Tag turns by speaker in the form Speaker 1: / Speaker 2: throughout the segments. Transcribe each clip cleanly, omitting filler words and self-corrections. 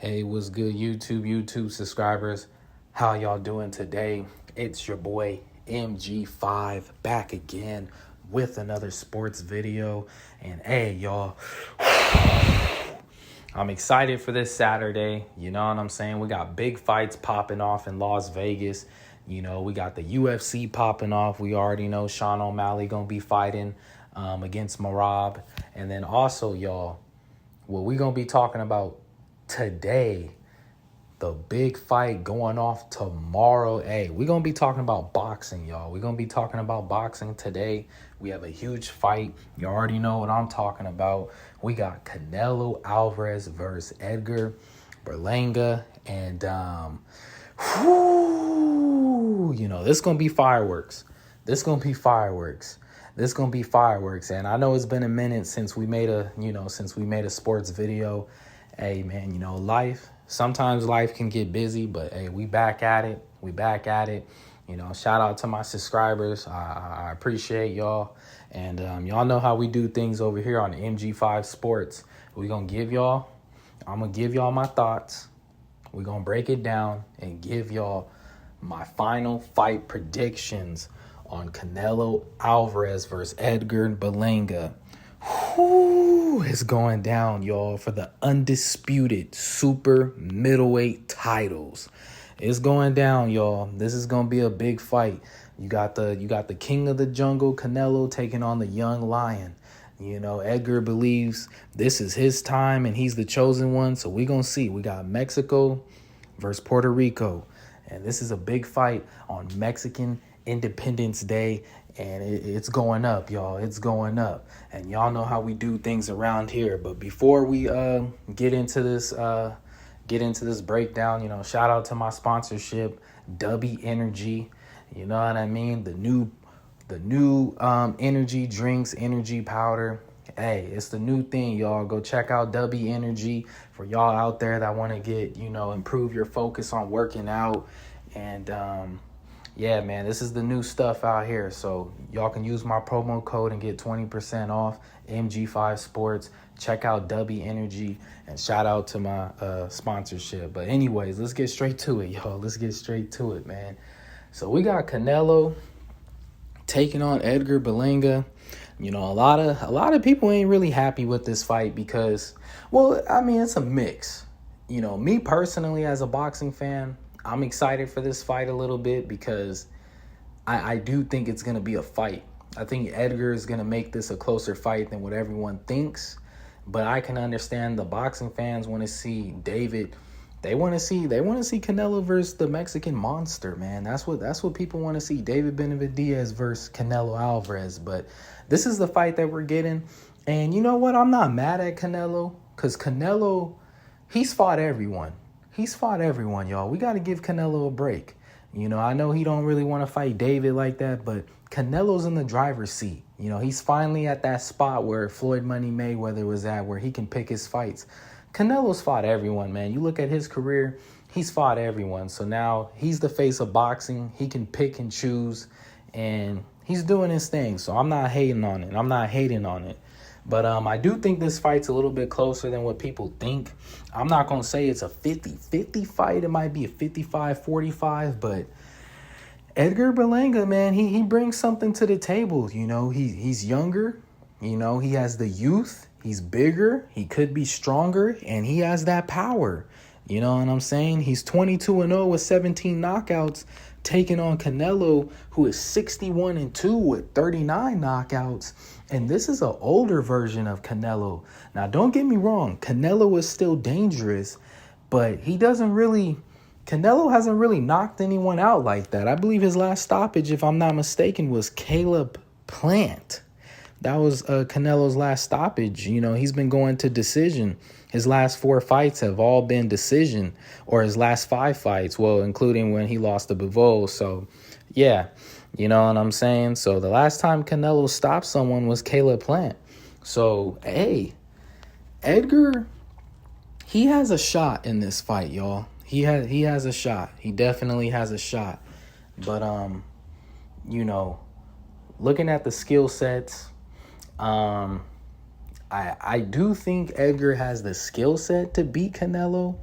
Speaker 1: Hey, what's good, YouTube subscribers? How y'all doing today? It's your boy MG5 back again with another sports video. And hey, y'all, I'm excited for this Saturday. You know what I'm saying? We got big fights popping off in Las Vegas. You know, we got the UFC popping off. We already know Sean O'Malley gonna be fighting against Marab. And then also, y'all, what we gonna be talking about today, the big fight going off tomorrow. Hey, we're going to be talking about boxing, y'all. We're going to be talking about boxing today. We have a huge fight. You already know what I'm talking about. We got Canelo Alvarez versus Edgar Berlanga. And, you know, this is going to be fireworks. This is going to be fireworks. And I know it's been a minute since we made a sports video. Hey, man, you know, sometimes life can get busy, but hey, we back at it. You know, shout out to my subscribers. I appreciate y'all. And y'all know how we do things over here on MG5 Sports. I'm going to give y'all my thoughts. We're going to break it down and give y'all my final fight predictions on Canelo Alvarez versus Edgar Berlanga. It's going down, y'all, for the undisputed super middleweight titles. It's going down, y'all. This is gonna be a big fight. You got the king of the jungle, Canelo, taking on the young lion. You know, Edgar believes this is his time and he's the chosen one. So we're gonna see. We got Mexico versus Puerto Rico. And this is a big fight on Mexican Independence Day. And it's going up, y'all. It's going up. And y'all know how we do things around here. But before we get into this breakdown, you know, shout out to my sponsorship, W Energy. You know what I mean? The new energy drinks, energy powder. Hey, it's the new thing, y'all. Go check out W Energy for y'all out there that want to get, you know, improve your focus on working out. And yeah, man, this is the new stuff out here. So y'all can use my promo code and get 20% off MG5 Sports. Check out W Energy and shout out to my sponsorship. But anyways, let's get straight to it, y'all. Let's get straight to it, man. So we got Canelo taking on Edgar Berlanga. You know, a lot of people ain't really happy with this fight because, well, I mean, it's a mix. You know, me personally as a boxing fan, I'm excited for this fight a little bit because I do think it's going to be a fight. I think Edgar is going to make this a closer fight than what everyone thinks. But I can understand the boxing fans want to see David. They want to see Canelo versus the Mexican monster, man. That's what people want to see. David Benavidez versus Canelo Alvarez. But this is the fight that we're getting. And you know what? I'm not mad at Canelo because Canelo, he's fought everyone. Y'all. We got to give Canelo a break. You know, I know he don't really want to fight David like that, but Canelo's in the driver's seat. You know, he's finally at that spot where Floyd Money Mayweather was at, where he can pick his fights. Canelo's fought everyone, man. You look at his career, he's fought everyone. So now he's the face of boxing. He can pick and choose, and he's doing his thing. So I'm not hating on it. But I do think this fight's a little bit closer than what people think. I'm not going to say it's a 50-50 fight. It might be a 55-45, but Edgar Berlanga, man, he brings something to the table. You know, he's younger. You know, he has the youth. He's bigger. He could be stronger, and he has that power. You know what I'm saying? He's 22-0 with 17 knockouts, taking on Canelo, who is 61-2 with 39 knockouts. And this is an older version of Canelo. Now, don't get me wrong. Canelo is still dangerous, but Canelo hasn't really knocked anyone out like that. I believe his last stoppage, if I'm not mistaken, was Caleb Plant. That was Canelo's last stoppage. You know, he's been going to decision. His last 4 fights have all been decision, or his last 5 fights, well, including when he lost to Bivol. So, yeah, you know what I'm saying? So the last time Canelo stopped someone was Caleb Plant. So, hey, Edgar, he has a shot in this fight, y'all. He has a shot. He definitely has a shot. But, you know, looking at the skill sets, I do think Edgar has the skill set to beat Canelo.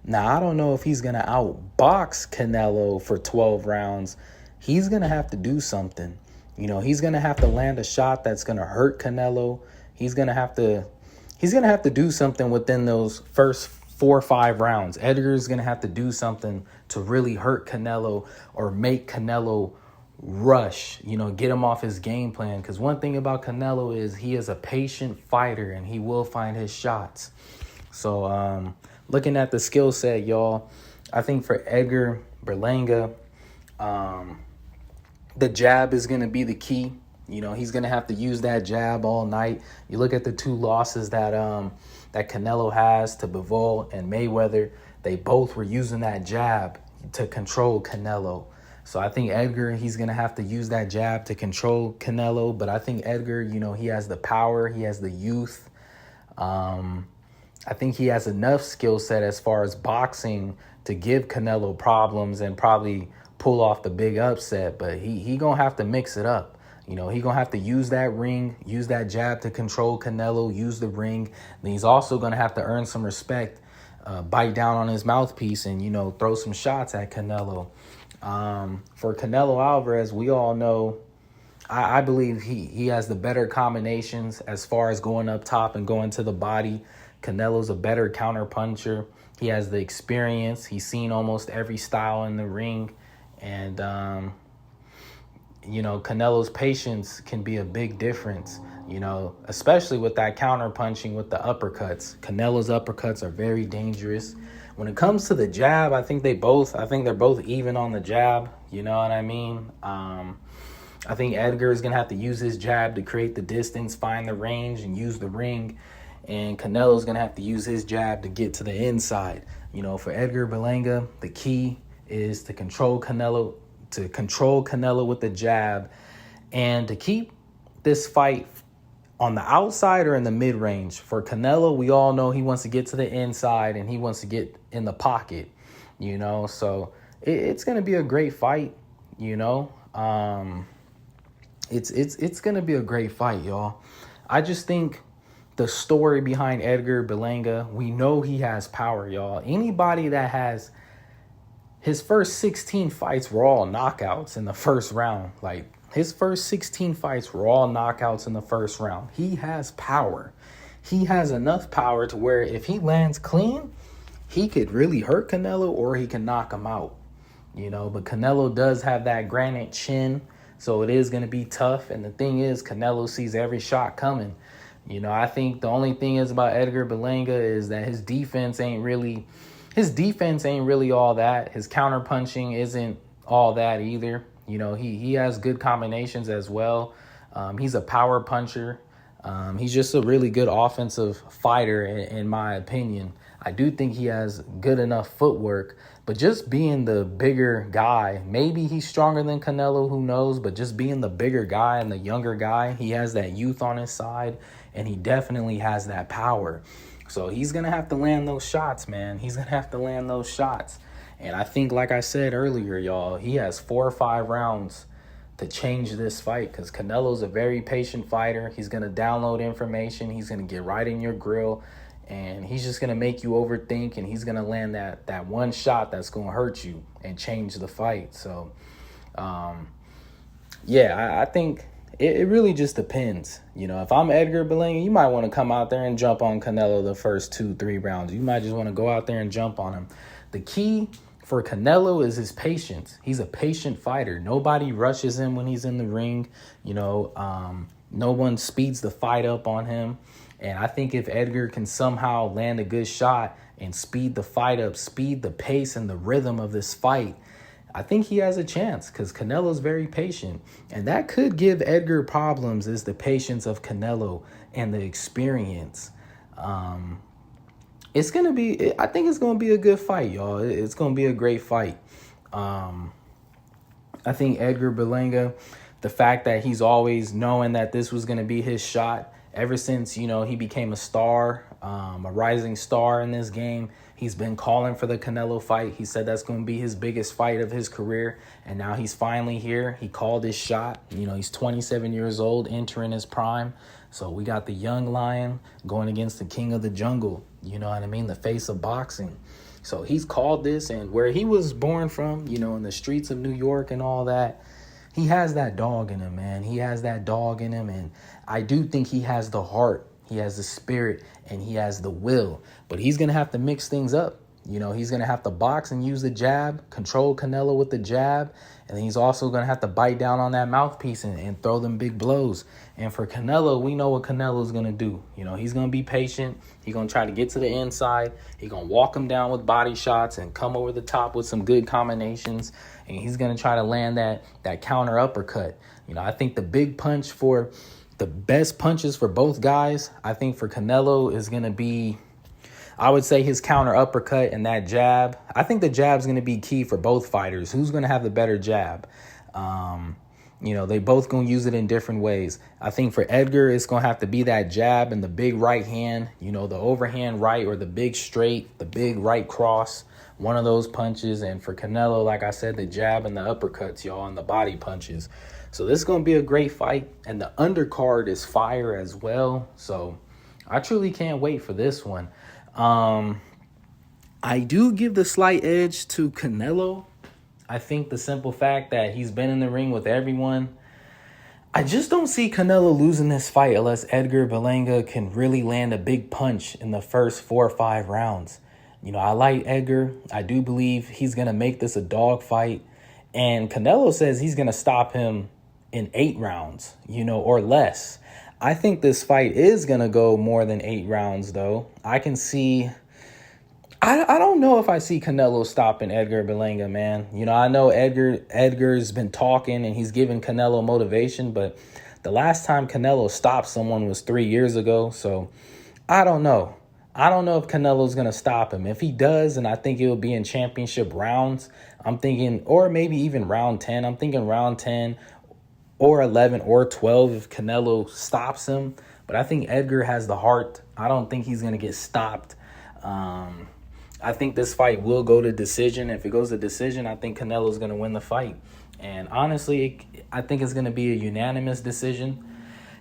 Speaker 1: Now, I don't know if he's going to outbox Canelo for 12 rounds. He's going to have to do something. He's going to have to land a shot that's going to hurt Canelo. He's going to have to do something within those first 4 or 5 rounds. Edgar is going to have to do something to really hurt Canelo or make Canelo rush, get him off his game plan. Because one thing about Canelo is he is a patient fighter and he will find his shots. So looking at the skill set, y'all, I think for Edgar Berlanga, the jab is going to be the key. He's going to have to use that jab all night. You look at the 2 losses that Canelo has to Bivol and Mayweather. They both were using that jab to control Canelo. So I think Edgar, he's going to have to use that jab to control Canelo. But I think Edgar, he has the power. He has the youth. I think he has enough skill set as far as boxing to give Canelo problems and probably pull off the big upset. But he going to have to mix it up. He going to have to use that ring, use that jab to control Canelo, use the ring. Then he's also going to have to earn some respect, bite down on his mouthpiece and, throw some shots at Canelo. For Canelo Alvarez, we all know, I believe he has the better combinations as far as going up top and going to the body. Canelo's a better counter puncher. He has the experience. He's seen almost every style in the ring. And, Canelo's patience can be a big difference, especially with that counter punching with the uppercuts. Canelo's uppercuts are very dangerous. When it comes to the jab, I think they're both even on the jab. You know what I mean? I think Edgar is going to have to use his jab to create the distance, find the range, and use the ring. And Canelo's going to have to use his jab to get to the inside. For Edgar Berlanga, the key is to control Canelo with the jab and to keep this fight on the outside or in the mid-range. For Canelo, we all know he wants to get to the inside and he wants to get in the pocket, So it's going to be a great fight, It's going to be a great fight, y'all. I just think the story behind Edgar Berlanga, we know he has power, y'all. Anybody that has his first 16 fights were all knockouts in the first round. Like, his first 16 fights were all knockouts in the first round. He has power. He has enough power to where if he lands clean, he could really hurt Canelo or he can knock him out. But Canelo does have that granite chin, so it is going to be tough. And the thing is, Canelo sees every shot coming. I think the only thing is about Edgar Berlanga is that his defense ain't really all that. His counter punching isn't all that either. He has good combinations as well. He's a power puncher. He's just a really good offensive fighter, in my opinion. I do think he has good enough footwork, but just being the bigger guy, maybe he's stronger than Canelo, who knows, but just being the bigger guy and the younger guy, he has that youth on his side, and he definitely has that power. So he's going to have to land those shots, man. He's going to have to land those shots. And I think, like I said earlier, y'all, he has 4 or 5 rounds to change this fight because Canelo's a very patient fighter. He's going to download information. He's going to get right in your grill. And he's just going to make you overthink, and he's going to land that one shot that's going to hurt you and change the fight. So, I think it really just depends. If I'm Edgar Berlanga, you might want to come out there and jump on Canelo the first 2-3 rounds. You might just want to go out there and jump on him. The key for Canelo is his patience. He's a patient fighter. Nobody rushes him when he's in the ring. No one speeds the fight up on him. And I think if Edgar can somehow land a good shot and speed the fight up, speed the pace and the rhythm of this fight, I think he has a chance because Canelo's very patient. And that could give Edgar problems, is the patience of Canelo and the experience. I think it's going to be a good fight, y'all. It's going to be a great fight. I think Edgar Berlanga, the fact that he's always knowing that this was going to be his shot, ever since, he became a star, a rising star in this game, he's been calling for the Canelo fight. He said that's going to be his biggest fight of his career. And now he's finally here. He called his shot. He's 27 years old, entering his prime. So we got the young lion going against the king of the jungle. You know what I mean? The face of boxing. So he's called this, and where he was born from, you know, in the streets of New York and all that, he has that dog in him, man. He has that dog in him, and I do think he has the heart, he has the spirit, and he has the will. But he's going to have to mix things up. You know, he's going to have to box and use the jab, control Canelo with the jab, and he's also going to have to bite down on that mouthpiece and throw them big blows. And for Canelo, we know what Canelo's going to do. You know, he's going to be patient. He's going to try to get to the inside. He's going to walk him down with body shots and come over the top with some good combinations. And he's going to try to land that counter uppercut. You know, I think the big punch for the best punches for both guys, I think for Canelo is going to be, I would say, his counter uppercut and that jab. I think the jab's going to be key for both fighters. Who's going to have the better jab? You know, they both going to use it in different ways. I think for Edgar, it's going to have to be that jab and the big right hand, you know, the overhand right or the big straight, the big right cross, one of those punches. And for Canelo, like I said, the jab and the uppercuts, y'all, and the body punches. So this is going to be a great fight. And the undercard is fire as well. So I truly can't wait for this one. I do give the slight edge to Canelo. I think the simple fact that he's been in the ring with everyone. I just don't see Canelo losing this fight unless Edgar Berlanga can really land a big punch in the first 4 or 5 rounds. You know, I like Edgar. I do believe he's going to make this a dog fight. And Canelo says he's going to stop him in 8 rounds, you know, or less. I think this fight is going to go more than 8 rounds, though. I can see... I don't know if I see Canelo stopping Edgar Berlanga, man. You know, I know Edgar's been talking and he's giving Canelo motivation, but the last time Canelo stopped someone was 3 years ago. So I don't know. I don't know if Canelo's going to stop him. If he does, and I think it'll be in championship rounds, I'm thinking, or maybe even round 10. I'm thinking round 10 or 11 or 12 if Canelo stops him. But I think Edgar has the heart. I don't think he's going to get stopped. I think this fight will go to decision. If it goes to decision, I think Canelo's going to win the fight. And honestly, I think it's going to be a unanimous decision.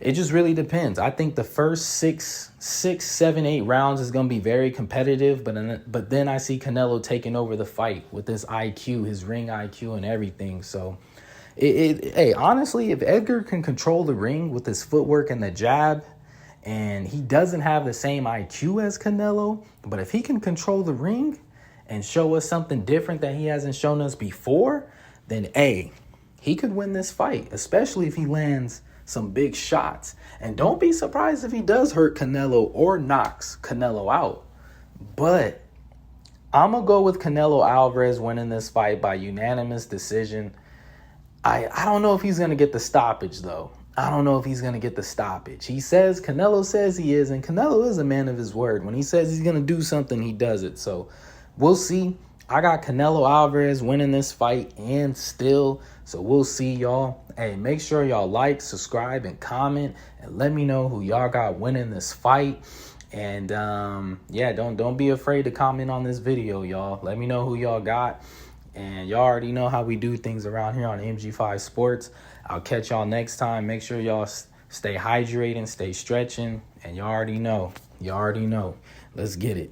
Speaker 1: It just really depends. I think the first 6, 7, 8 rounds is going to be very competitive. But then I see Canelo taking over the fight with his IQ, his ring IQ and everything. So, hey, honestly, if Edgar can control the ring with his footwork and the jab, and he doesn't have the same IQ as Canelo, but if he can control the ring and show us something different that he hasn't shown us before, then A, he could win this fight, especially if he lands some big shots. And don't be surprised if he does hurt Canelo or knocks Canelo out. But I'm going to go with Canelo Alvarez winning this fight by unanimous decision. I don't know if he's going to get the stoppage, though. I don't know if he's going to get the stoppage. Canelo says he is, and Canelo is a man of his word. When he says he's going to do something, he does it. So we'll see. I got Canelo Alvarez winning this fight and still. So we'll see, y'all. Hey, make sure y'all like, subscribe, and comment, and let me know who y'all got winning this fight. And yeah, don't be afraid to comment on this video, y'all. Let me know who y'all got. And y'all already know how we do things around here on MG5 Sports. I'll catch y'all next time. Make sure y'all stay hydrating, stay stretching. And y'all already know. Let's get it.